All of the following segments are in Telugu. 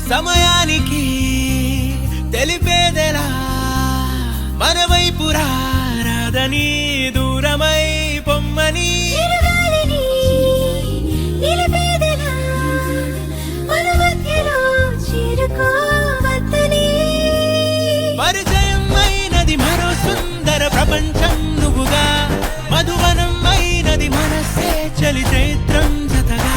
సమయానికి తెలిపేదెలా మన వైపు రాదని దూరమై పొమ్మని పరిచయం అయినది మరో సుందర ప్రపంచం నువ్వుగా మధువనం అయినది మనసే చలి చైత్రం జతగా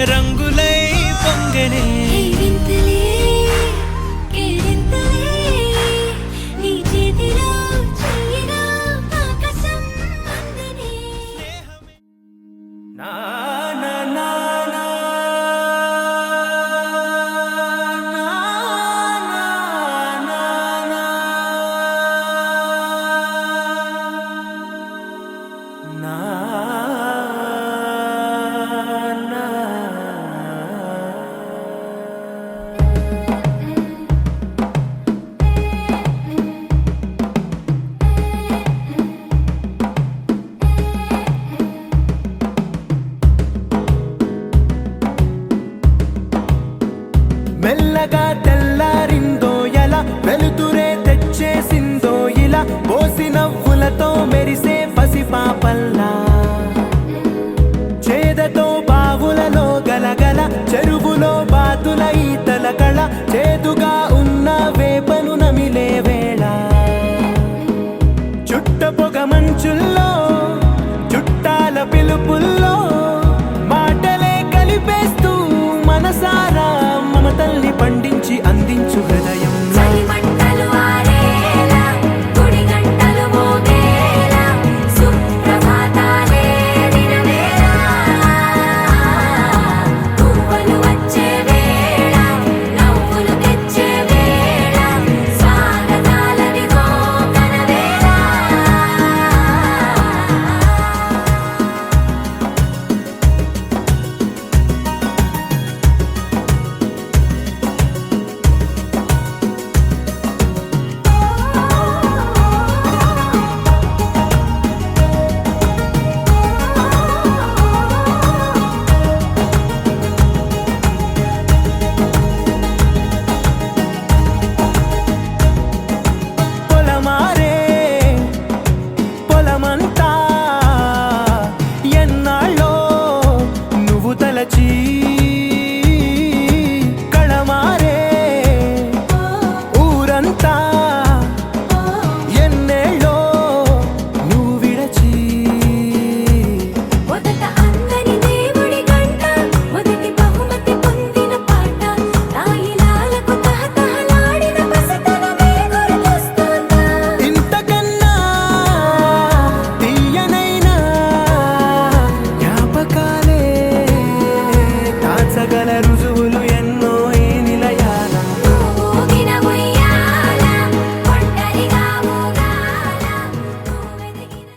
రంగులై పొంగనే మెల్లగా తెల్లారిందో ఎలా వెలుతురే తెచ్చేసిందో ఇలా పోసి నవ్వులతో మెరిసే పసిపాపల్లా చేదతో బావులలో గలగల చెరువులో బాతుల ఈతల కళ చేదుగా ఉన్న వేపను నమిలే వేళ చుట్ట పొగ మంచుల్లో చుట్టాల పిలుపుల్లో మాటలే కలిపేస్తూ మనసారా మమతల్ని పండించి అందించు హృదయం కళమారే ఊరంతా ఎన్నేళ్ళో నువ్వు విడచి మొదట అందరి దేవుడి గంట మొదటి బహుమతి పొందిన పాట తాయిలాలకు తహతహలాడిన పసితనమే గుర్తొస్తుందా ఇంతకన్నా తీయనైనా జ్ఞాపకాలే దాచగల రుజువులు ఎన్నో ఈ నిలయాల ఊగిన ఉయ్యాల ఒంటరిగా ఊగాల నువ్వెదిగిన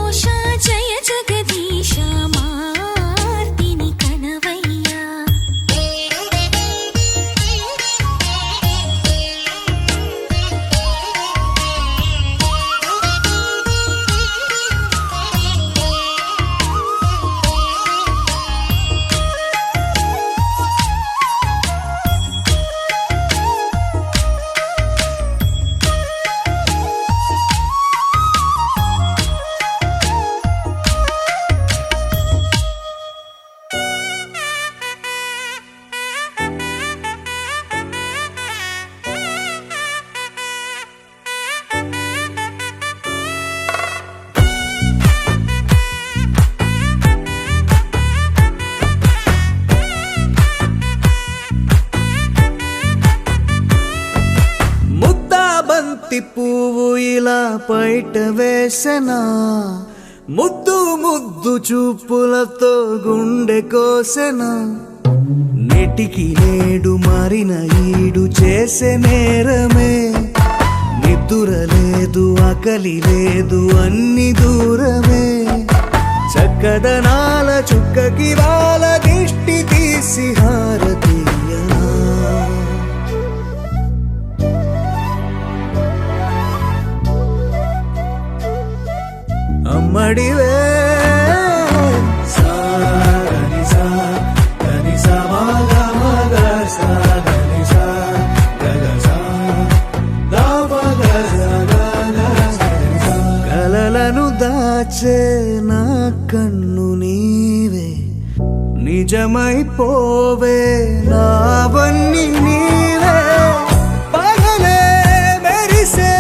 ఘోష జయ జగదీశ మార్తిని కనవయ్యా ముద్దా బంతి పువ్వు ఇలా బయట వేసెనా ముద్దు ముద్దు చూపులతో గుండె కోసెనా నెటికి నేడు మారిన ఈడు చేసే నేరమే నిద్ర లేదు ఆకలి లేదు అన్ని దూరమే చక్కదనాల చుక్కకి వాళ్ళ దిష్టి తీసి హారతీయనా అమ్మడివే సాగని సా గని సా మగ మగ సాగని సా గగ సా దా మగ సా కలలను దాచే నా కన్ను నీవే నిజమైపోవే నావన్నీ నీవే పగలే మెరిసే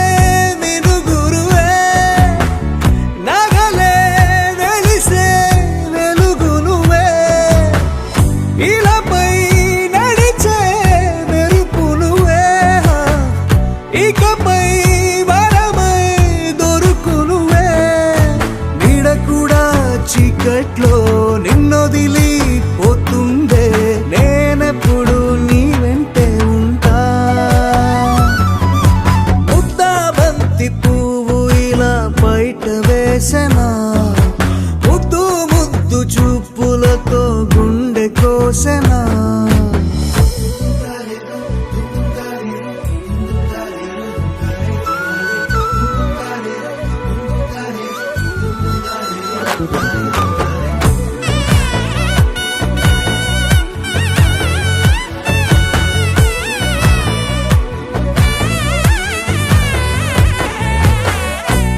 మినుగురువే నగలే వెలిసే వెలుగు నువ్వే ఇలాపై నడిచే మెరుపు నువ్వే ఇకపై వరమై దొరుకు నువ్వే నీడ కూడా చీకట్లో నిన్నొదిలి పోతుందే నేనెప్పుడు నీ వెంటే ఉంటా ముద్దా బంతి పువ్వు ఇలా బయట వేసెనా ముద్దు ముద్దు చూపులతో గుండె కోసెనా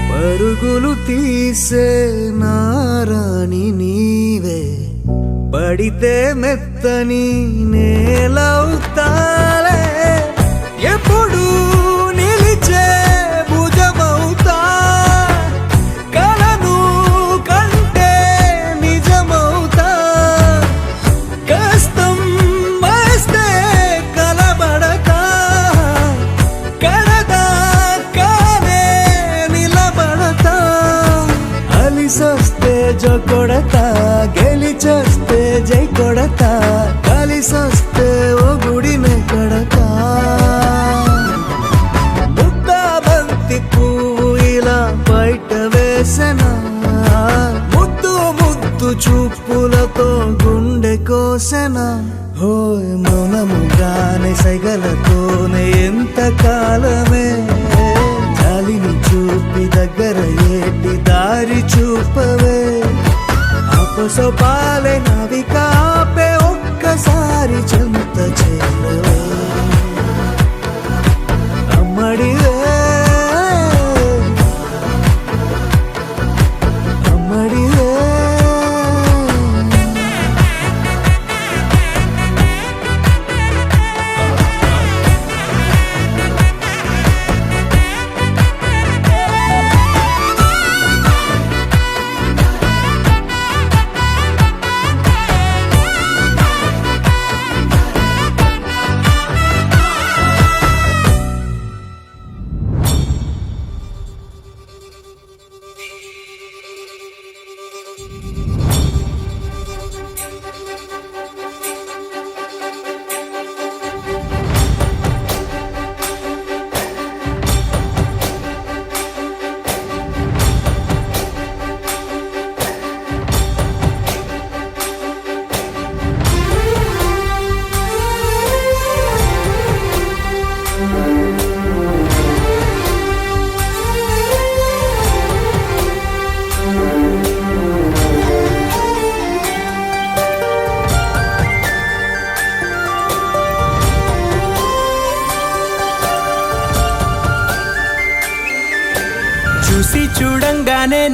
పరుగులు తీసే నారాణి నీవే పడితే మెత్తని నేలవుతాలే ఎప్పుడు నిలిచే భుజమవుతా కలను కంటే నిజమవుతా కష్టం వస్తే కలబడతా కడదాకానే నిలబడతా అలిసొస్తే జో కొడతా గెలిచొస్తే జై కొడతా కలిసొస్తే ఓ గుడినే కడతా ముద్దా బంతి పువ్వు ఇలా బయట వేసెనా ముద్దు ముద్దు చూపులతో గుండె కోసెనా హోయ్ మౌనముగానే సైగలతోనే ఎంత కాలమే జాలిని చూపి దగ్గర ఏటి దారి చూపవే అపసోపాలే నావిక ఆపే ఒక్కసారి చెంత చేరవే అమ్మడివే అమ్మడివే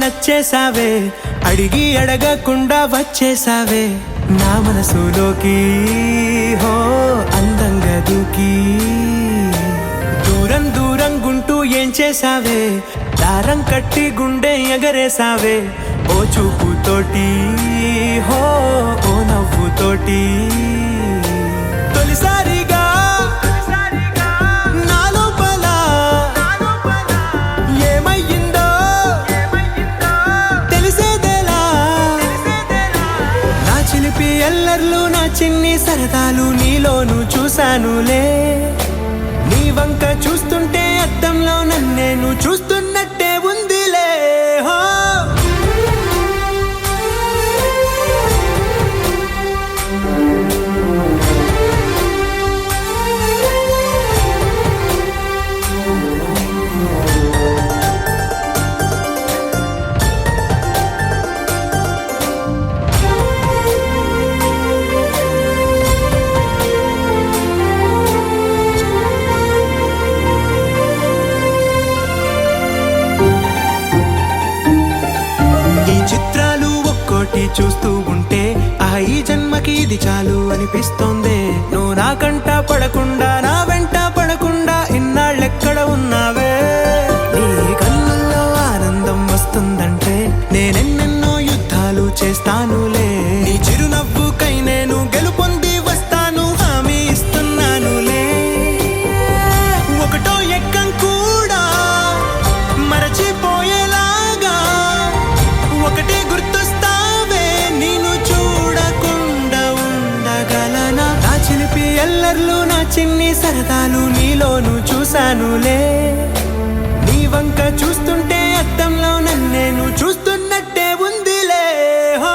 నచ్చేసావే, అడిగి అడగకుండా వచ్చేసావే నా మనసులోకి. హో అందంగా దూకి దూరం దూరం గుంటూ ఏం చేసావే, దారం కట్టి గుండె ఎగరేసావే ఓ చూపుతోటి, హో ఓ నవ్వుతోటి. తొలిసారిగా నా లోపల ఏమయ్యిందో తెలిసేదేలా. నా చిలిపి ఎల్లర్లు నా చిన్ని సరదాలు నీలోను చూశానులే. నీ వంక చూస్తుంటే అద్దంలో నన్నేను చూస్తున్నట్టే ఉందిలే. హో చూస్తూ ఉంటే ఈ జన్మకి ఇది చాలు అనిపిస్తోంది. నువ్వు నా కంట పడకుండా నా వెంట పడకుండా ఇన్నాళ్ళెక్కడ ఉన్నావే. నీ కళ్ళల్లో ఆనందం వస్తుందంటే నేనెన్నెన్నో యుద్ధాలు చేస్తానులే. నీ చిరునవ్వుకై నేను గెలుపొంది వస్తాను హామీ ఇస్తున్నానులే. ఒకటో ఎక్కం కూడా మరచిపోయేలాగా ఒకటే గుర్తు ఎల్లర్లు నా చిన్ని సరదాలు నీలోను చూశానులే. నీ వంక చూస్తుంటే అద్దంలో నన్నేను చూస్తున్నట్టే ఉందిలే. హో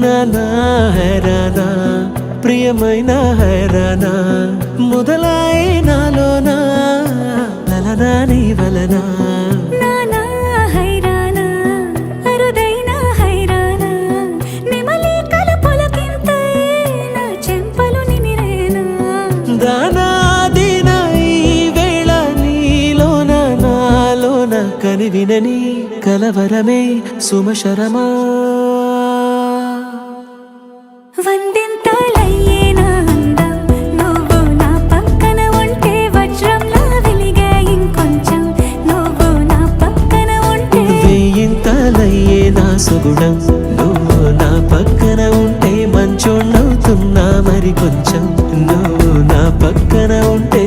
నానా హైరానా ప్రియమైన హైరానా మొదలాయి నాలోనా లలనా నీ వలనా. నానా హైరానా అరుదైన హైరానా నెమలి కలపులకింతై నా చెంపలు నిమిరేనా. దానాదిన ఈ వేళ నీలోన నాలోన కనివినని కలవరమే సుమశరమా. వందింతలయ్యేనా అందం నువ్వు నా పక్కన ఉంటే వజ్రంలా వెలిగే ఇంకొంచెం నువ్వు నా పక్కన ఉంటే. వెయ్యింతలయ్యే నా సుగుణం నువ్వు నా పక్కన ఉంటే మంచోళ్ళవుతున్నా మరి కొంచెం నువ్వు నా పక్కన ఉంటే.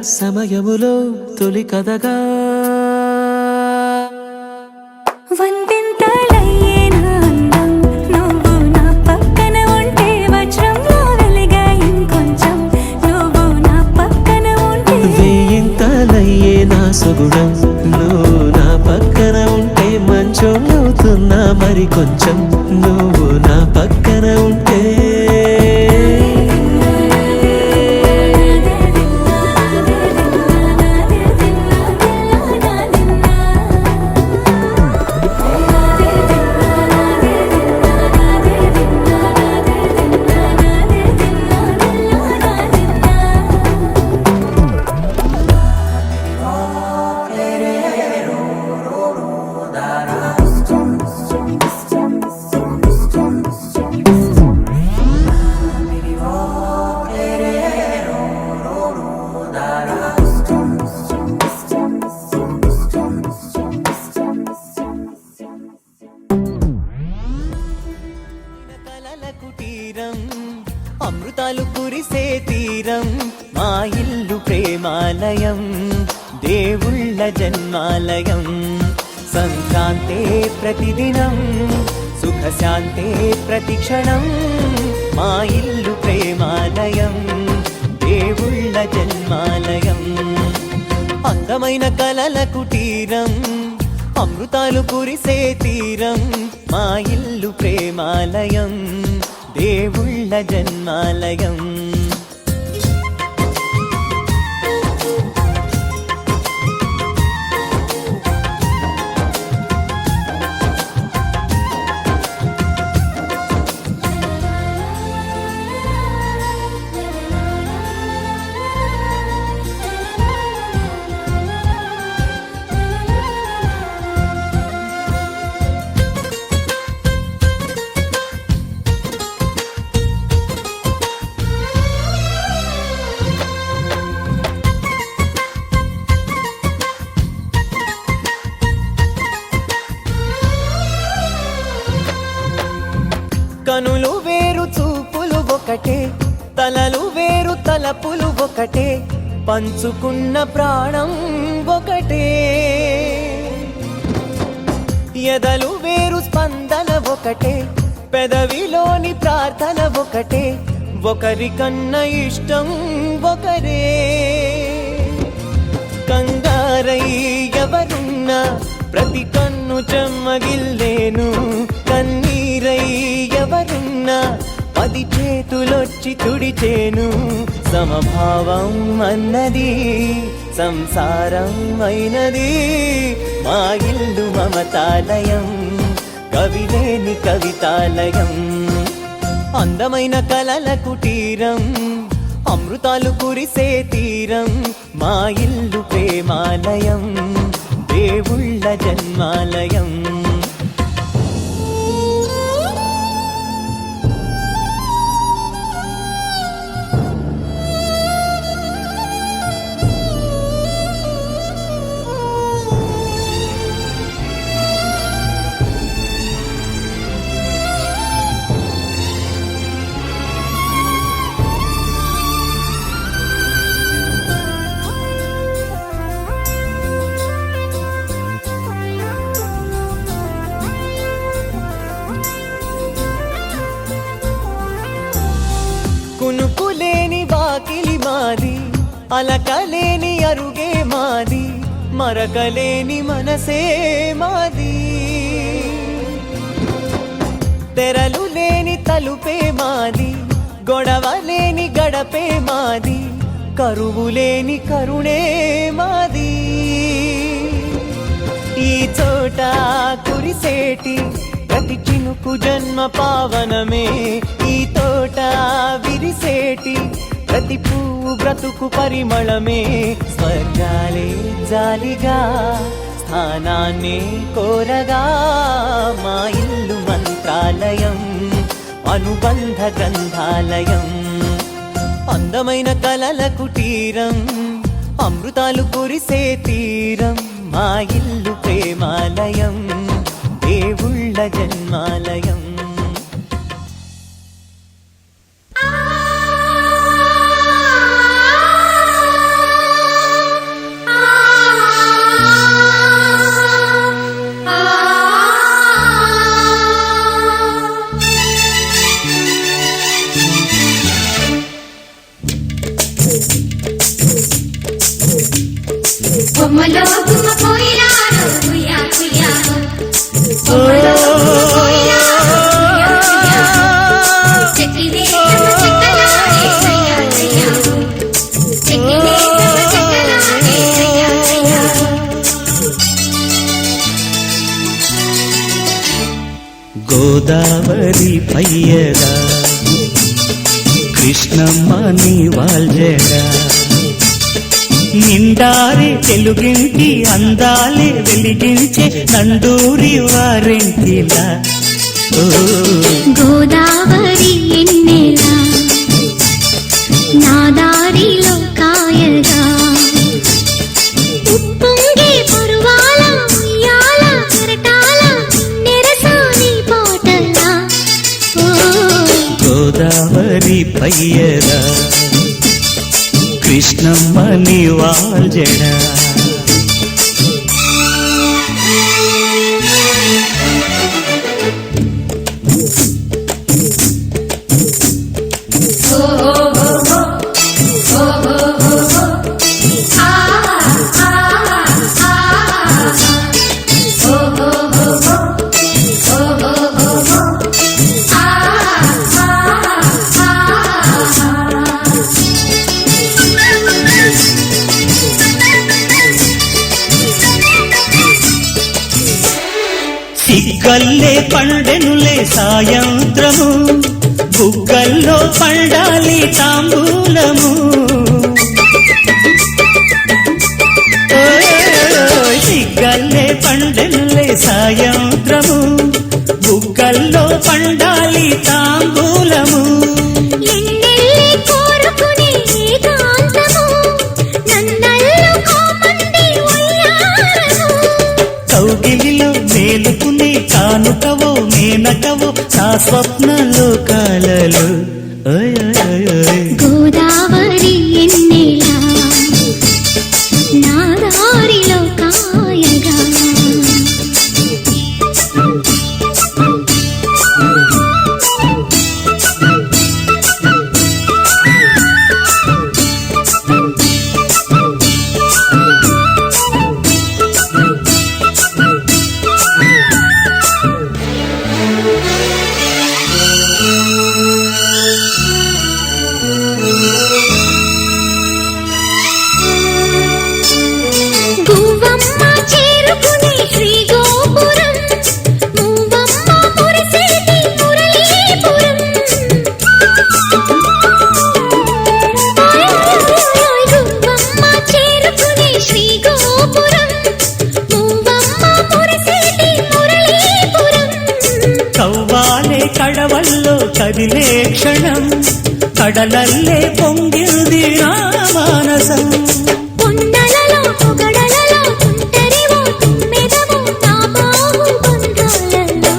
సమయములో తొలి కథగా వందింతలయ్యేనా అందం నువ్వు నా పక్కన ఉంటే వజ్రంలా వెలిగా ఇంకొంచెం నువ్వు నా పక్కన ఉంటే వేయింతలయ్యే నా సుగుణం నువ్వు నా పక్కన ఉంటే మంచోళ్ళవుతున్నా మరి కొంచెం నువ్వు నా పక్కన ఉంటే కుటీరం అమృతాలు కురిసే తీరం మా ఇల్లు ప్రేమాలయం దేవుళ్ళ జన్మాలయం సంక్రాంతే ప్రతిదినం సుఖశాంతే ప్రతిక్షణం మా ఇల్లు ప్రేమాలయం దేవుళ్ళ జన్మాలయం అందమైన కలల కుటీరం అమృతాలు కురిసే తీరం మా ఇల్లు ప్రేమాలయం దేవుళ్ళ జన్మాలయం కనులు వేరు చూపులు ఒకటే తలలు వేరు తలపులు ఒకటే పంచుకున్న ప్రాణం ఒకటే ఎదలు వేరు స్పందన ఒకటే పెదవిలోని ప్రార్థన ఒకటే ఒకరికన్నా ఇష్టం ఒకరే కంగారై ఎవరున్నా ప్రతి కన్ను చెమ్మగిల్లేను కన్నీరై ఎవరున్నా 10 చేతులొచ్చి తుడిచేను సమభావం అన్నది సంసారం అయినది మా ఇల్లు మమతాలయం కవిలేని కవితాలయం అందమైన కలల కుటీరం అమృతాలు కురిసే తీరం మా ఇల్లు ప్రేమాలయం దేవుళ్ళ జన్మాలయం కునుకులేని వాకిలి మాది అలకలేని అరుగే మాది మరకలేని మనసే మాది తెరలు లేని తలుపే మాది గొడవ లేని గడపే మాది కరువు లేని కరుణే మాది ఈ చోట కురిసేటి ప్రతి చినుకు జన్మ పావనమే ఈ తోట విరిసేటి ప్రతి పువ్వు బ్రతుకు పరిమళమే స్వర్గాలే జాలిగా స్థానాన్ని కోరగా మా ఇల్లు మంత్రాలయం అనుబంధ గ్రంథాలయం అందమైన కలల కుటీరం అమృతాలు కురిసే తీరం మా ఇల్లు ప్రేమాలయం దేవుళ్ళ జన్మాలయం కొమ్మలో గుమ్మ కోయిలాలో కుయ్యా కుయ్యాలో కొమ్మలో గుమ్మ కోయిలాలో కుయ్యా కుయ్యాలో చెక్కినే చెమ్మ చెక్కలాడే కయ్యా కయ్యాలో చెక్కినే చెమ్మ చెక్కలాడే కయ్యా కయ్యాలో గోదావరి పయ్యగా కృష్ణమ్మ నీ వాల్జగా నిండారి తెలుగింటి అందాలే వెలిగించే నండూరి వారింటిలా గోదావరి ఎన్నెలా నా దారిలో కాయగా ఉప్పొంగే పరువాల ఉయ్యాల కెరటాల నెరసాని పాటలా గోదావరి పయ్యగా కృష్ణమ్మ నీ వాల్జడా సిగ్గల్లే పండెనులే సాయంత్రము బుగ్గల్లో పండాలి తాంబూలము సిగ్గల్లే పండెనులే సాయంత్రము బుగ్గల్లో పండాలి తాంబూలము ఎన్నెల్లి కోరుకునే ఏకాంతము నన్నల్లు కోమంది ఉయ్యాలము కౌగిలిలో మేలుకునే కానుకవో మేనకవో నా స్వప్న లోకాలలో గోదావరి ఎన్నెలా నా దారిలో కాయగా గువ్వమ్మ చేరుకునే శ్రీగోపురం మూవమ్మ మురిసేటి మురళీపురం గువ్వమ్మ చేరుకునే శ్రీగోపురం మూవమ్మ మురిసేటి మురళీపురం కవ్వాలే కడవల్లో కదిలే క్షణం కడలల్లే పొంగింది నా మానసం కొండలలో పొగడలలో తుంటరివో తుమ్మెదవో నా బాహుబంధాలలో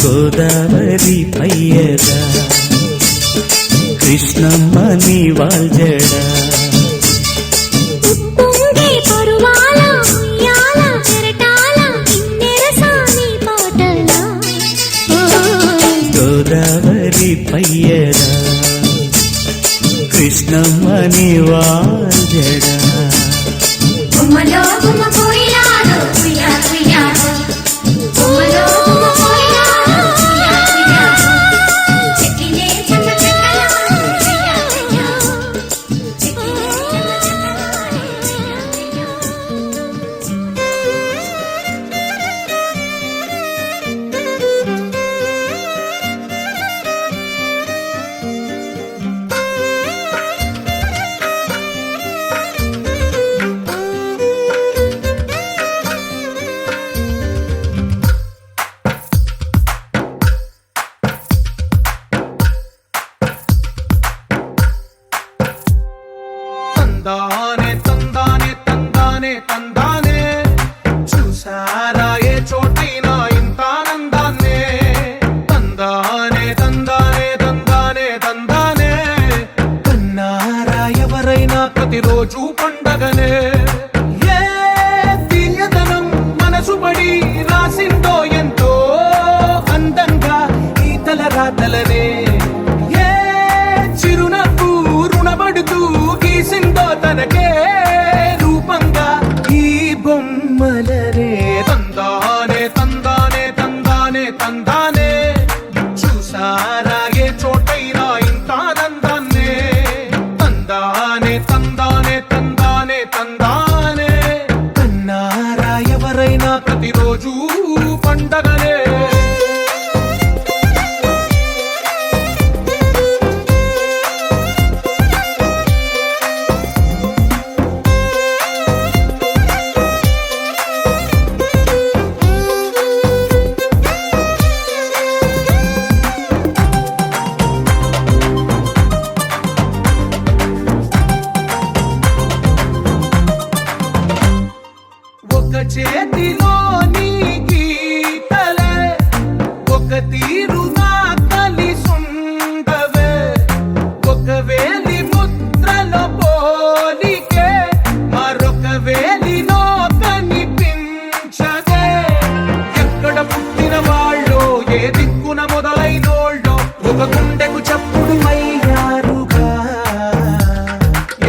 గోదావరి పయ్యగా కృష్ణమ్మ నీ వాల్జడా ఉప్పొంగే పరువాల ఉయ్యాల కెరటాల కిన్నెరసాని పాటలా గోదావరి పయ్యగా కృష్ణమ్మ నీ వాల్జడా కొమ్మలో గుమ్మ కోయిలాలో కుయ్యా కుయ్యాలో కొమ్మలో గుమ్మ కోయిలాలో కుయ్యా కుయ్యాలో చెక్కినే చెమ్మ చెక్కలాడే కయ్యా కయ్యాలో చెక్కినే చెమ్మ చెక్కలాడే కయ్యా తందానే తందానే తందానే తందానే చూసారా ఏ చోటైనా ఇంత ఆనందాన్నే తందానే తందానే తందానే తందానే కన్నారా ఎవరైనా ప్రతిరోజు పండగనే ఏ తీయదనం మనసు పడి రాసిందో ఎంతో అందంగా ఈ తల రాతలనే ఏ చిరునవ్వు రుణపడుతూ గీసిందో తనకే రూపం చేతిలో నీ గీతలే ఒక తీరుగా కలిసుండవే ఒక వేలి ముద్రలో పోలికే మరొక వేలిలో కనిపించదే ఎక్కడ పుట్టిన వాళ్ళో ఏ దిక్కున మొదలైనోళ్ళో ఒక గుండెకు చప్పుడు అయ్యారుగా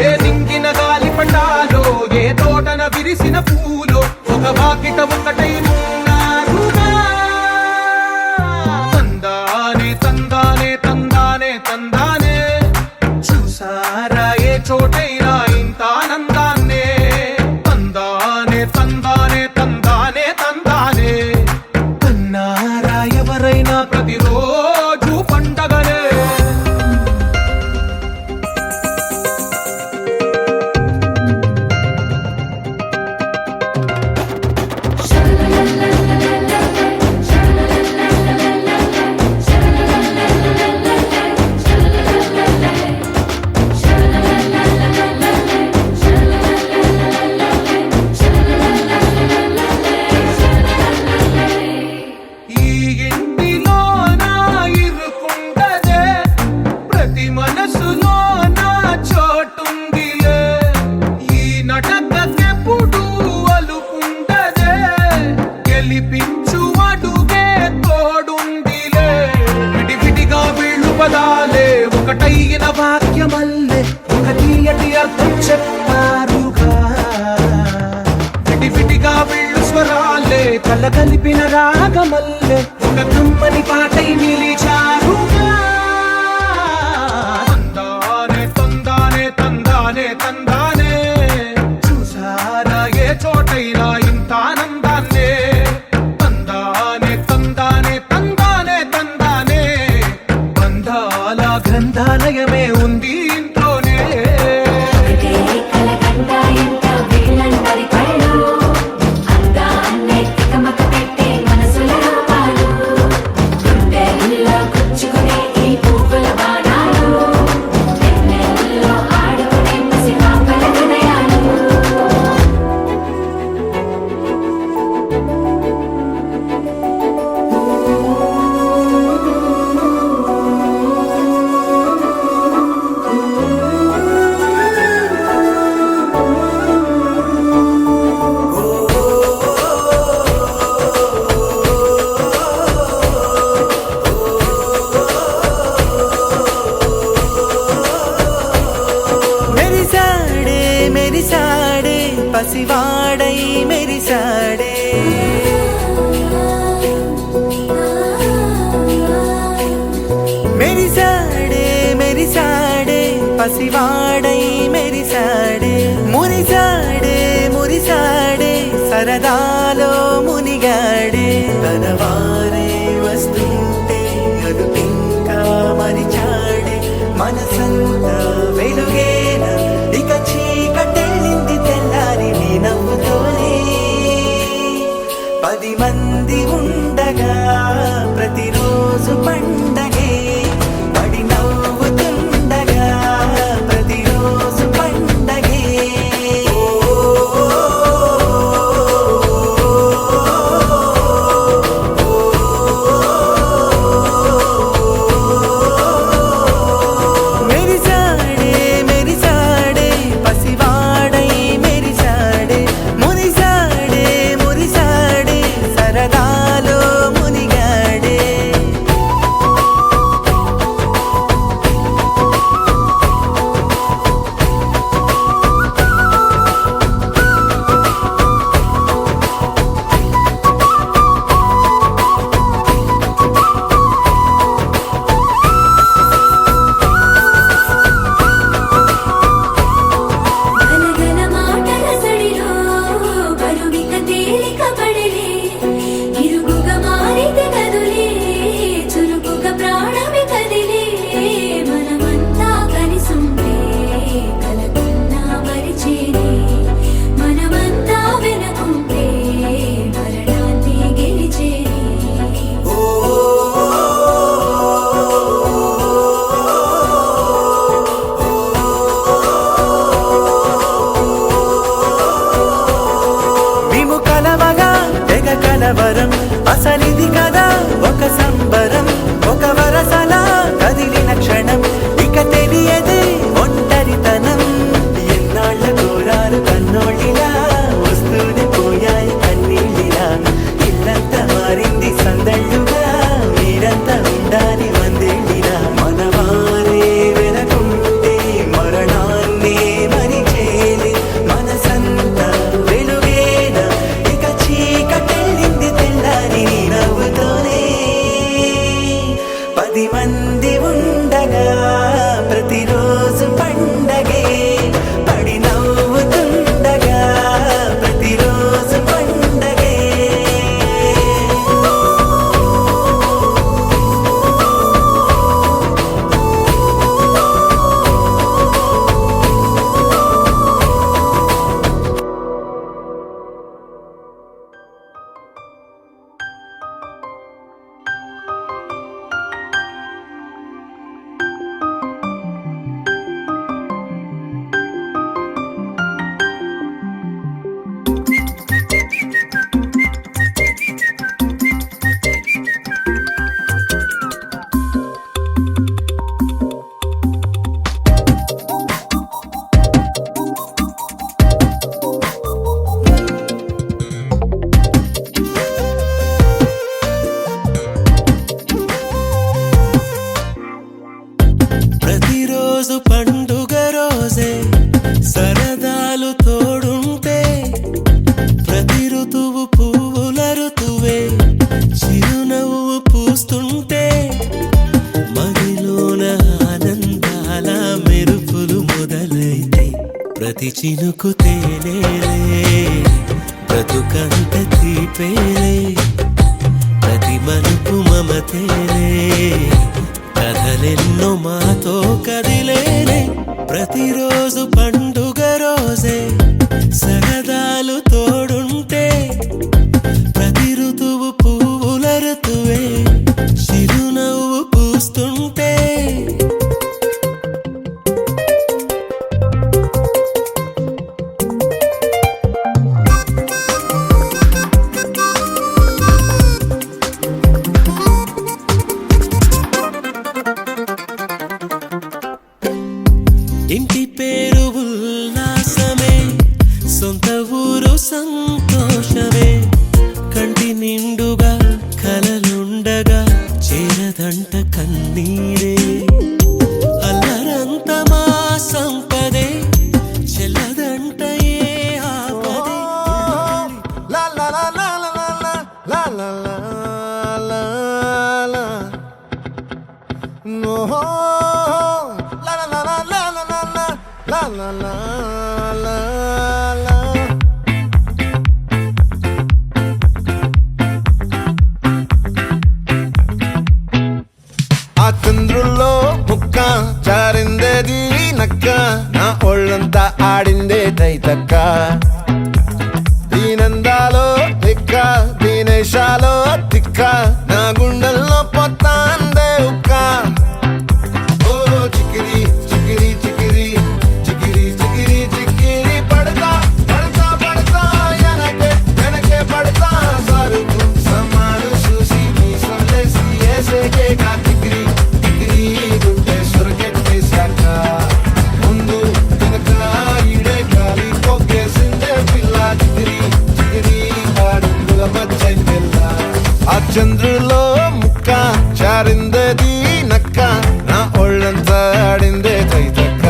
ఏ నింగిన గాలి పటాలో ఏ తోటన విరిసిన పూలో ఒక వాకిట ఒకటై ఉన్నారుగా తందానే తందానే తందానే తందానే చూసారా ఏ చోటైనా ఇంత ఆనందాన్నే తందానే తందానే తందానే తందానే కన్నారా ఎవరైనా ప్రతిరోజు పండగనే ఈ ఇంటిలో నా ఇరుకుండదే ప్రతి మనసులో నా చోటుందిలే ఈ నటకెప్పుడు అలుకుండదే గెలిపించు అడుగే తోడుందిలే విడివిడిగా వీళ్ళు పదాలే ఒకటైన వాక్యమల్లే ఒక తీయటి అర్థం చెప్పారుగా విడివిడిగా వీళ్ళు స్వరాలే కలగలిపిన రాగమల్లే ఒక కమ్మని పాటై నిలిచారుగా తందానే తందానే తందానే తందానే చూసారా ఏ చోటైనా ఇంత ఆనందాన్నే తందానే తందానే తందానే తందానే బంధాల గ్రంథాలయమే ఉంది ఇంట్లోనే ఒకటే కలకండ ఎంత వీళ్ళందరి కళ్ళు అందాన్నే తికమక పెట్టే మనసుల రూపాలు గుండెల్లో గుచ్చుకునే ఈ పువ్వుల బాణాలు వెన్నెల్లో ఆడుకునే పసిపాపల హృదయాలు మెరిసాడే మెరిసాడే పసివాడై మెరిసాడే మెరిసాడే మెరిసాడే పసివాడై మెరిసాడే మురిసాడే మురిసాడే సరదాలో మునిగాడే తన వారే వస్తుంటే అదుపింకా మరిచాడే మనసంతా వెలుగేన ఇక చీకటెళ్ళింది తెల్లారి నీ నవ్వుతోనే 10 మంది ఉండగా ప్రతిరోజు పండగే పడి నవ్వుతుండగా ప్రతిరోజు పండగే మెరిసాడే మెరిసాడే పసివాడై మెరిసాడే మురిసాడే మురిసాడే సరదాలో మునిగాడే ప్రతిరోజు పండుగ రోజే సరదాలు తోడుంటే ప్రతి ఋతువు పువ్వుల ఋతువే చిరునవ్వు పూస్తుంటే మదిలోన ఆనందాల మెరుపులు మొదలైతే ప్రతి చినుకు తేనేలే బ్రతుకంత తీపేలే ప్రతి మలుపు మమతేలే కథలెన్నో మాతో కదిలేనే ప్రతిరోజు పండుగ రోజే సరదాలు తోడుంటే ప్రతి ఋతువు పువ్వుల ఋతువే చిరునవ్వు పూస్తుంటే ఇంటి పేరు ఉల్లాసమే సొంత ఊరు సంతోషమే కంటి నిండుగా కలలుండగా చేరదంట కన్నీరే అల్లరంత మా సంపదే చెల్లదంట ఏ ఆపదే La la la la la la la la la la la. No. La la la la la la la la la la la la la. ఆ చంద్రుల్లో ముక్క జారిందేది నక్క నా ఒళ్ళంతా ఆడిందే తైతక్క దీనందాలో లెక్క దీనేశాలో తిక్క నా గుండెల్లో పొత్తాందే ఉక్క ఓ చికిరి చికిరి చికిరి చికిరి చికిరి చికిరి పడతా పడతా పడతా వెనకే పడతా సరుకు సమాను చూసి మీ సొల్లేసి ఏసేకే కా చికిరి చికిరి గుండె సురకెట్టేశాక ముందు వెనక ఈడే గాలి కొక్కేసిందే పిల్ల చికిరి చికిరి అడుగుల మధ్య పిల్ల ఆ చంద్రులో ముక్క చారిందది నక్క నా ఒళ్ళంతా ఆడిందే తైతక్క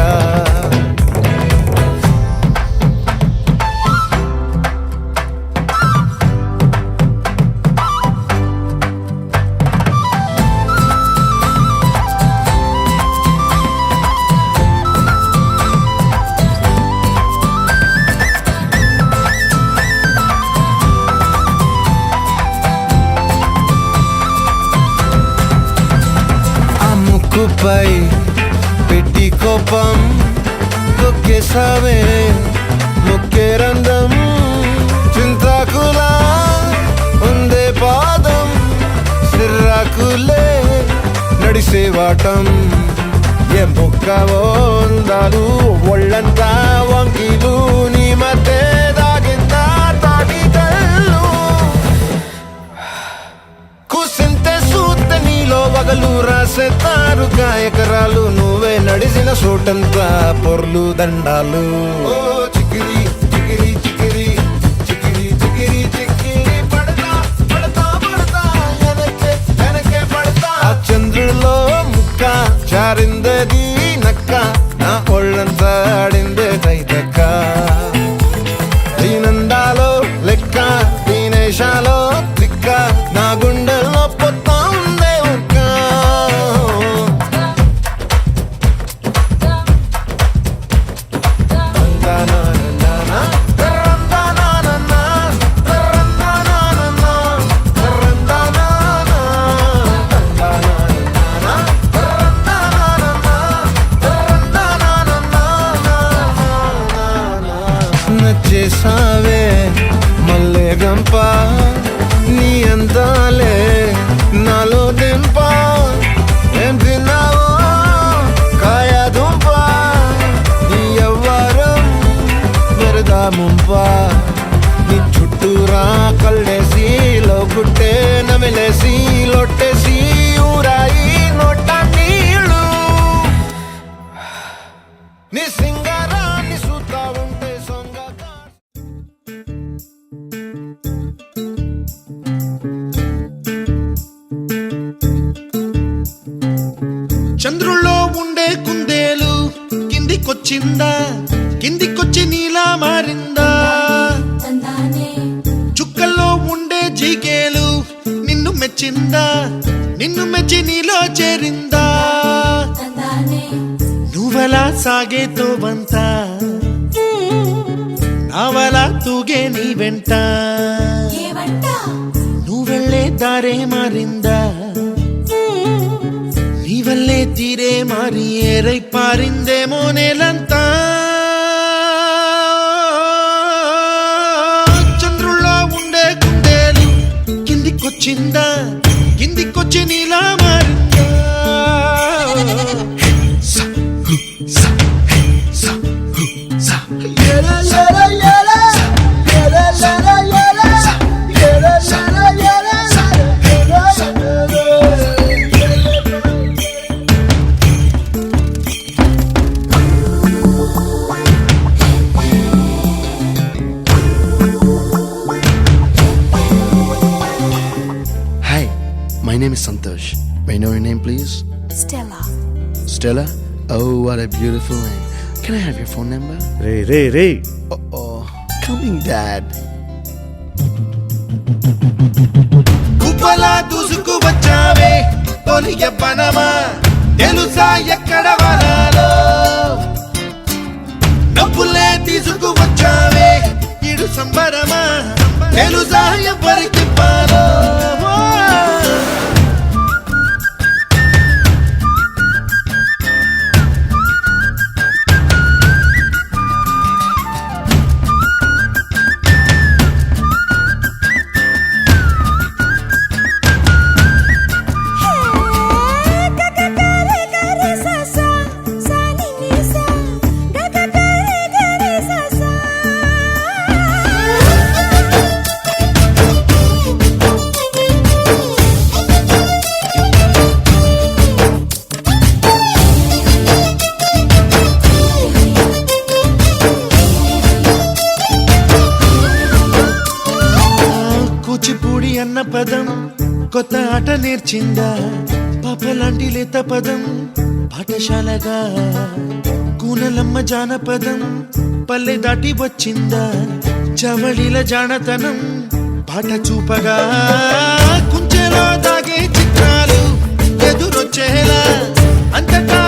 ఆ ముక్కుపై పెట్టి కోపం తొక్కేసావే ముక్కే రంధం చింతాకులా ఉందే పాదం సిర్రాకులే నడిసేవాటం ఏ ముక్కవో అందాలు ఒళ్ళంతా వంకీలు నీ మధ్య దాగిందా తాటి కళ్ళు కూసింతే సూత్తే నీలో వగలు రాసేతారు గాయకరాలు నువ్వే నడిసిన చోటంతా పొర్లు దండాలు ఓ చికిరి చికిరి చికిరి చికిరి చికిరి చికిరి పడతా పడతా పడతా వెనకే పడతా ఆ చంద్రుల్లో ముక్క చారిందది నక్క నా ఒళ్ళంతా ఆడిందే తైతక్క దీనందాలో లెక్క దీనేశాలో తిక్క నా గుండెల్లో పొత్తా ఉందే ఉక్క నచ్చేసావే మల్లె గంప నీ అందాలే నాలో దింప ఏం తిన్నావో కాయ దుంప నీ ఎవ్వరం వెరదా ముంప నీ చుట్టూరా కళ్ళేసి లోకుట్టే నమిలేసి లొట్టేసి ఊరాయి నోట నీళ్ళు నీ సింగారాన్ని చూస్తా ఉంటే సొంగ కిందికొచ్చిందా నిన్ను మెచ్చి నీలో చేరిందా నువ్వలా సాగేతో బంత నావలా తూగే నీ వెంట నువ్వెళ్ళే దారే మారిందా నీ వల్లే తీరే మారి ఏరై పారిందేమో నేలంతా చంద్రుల్లో ఉండే కుందేలు కిందికొచ్చిందా కిందికొచ్చి నీలా మారిందా Hi, my name is Santosh. May I know your name, please? Stella. Stella? Oh, what a beautiful name. Can I have your phone number? Ray ray ray Oh, coming, Dad. కుప్పలా దూసుకు వచ్చావే తొలి యవ్వనమా తెలుసా ఎక్కడ వనాలో డబ్బులే తీసుకు వచ్చావే ఇడు సంబరమా తెలుసా ఎవరికి పాలో కూచిపూడి అన్న పదం కొత్త ఆట నేర్చిందా పాపలాంటి లేత పదం పాఠశాలగా కూనలమ్మ జానపదం పల్లె దాటి వచ్చిందా చవళిల జానతనం పాట చూపగా కుంచెలో దాగే చిత్రాలు ఎదురొచ్చేలా అంతటా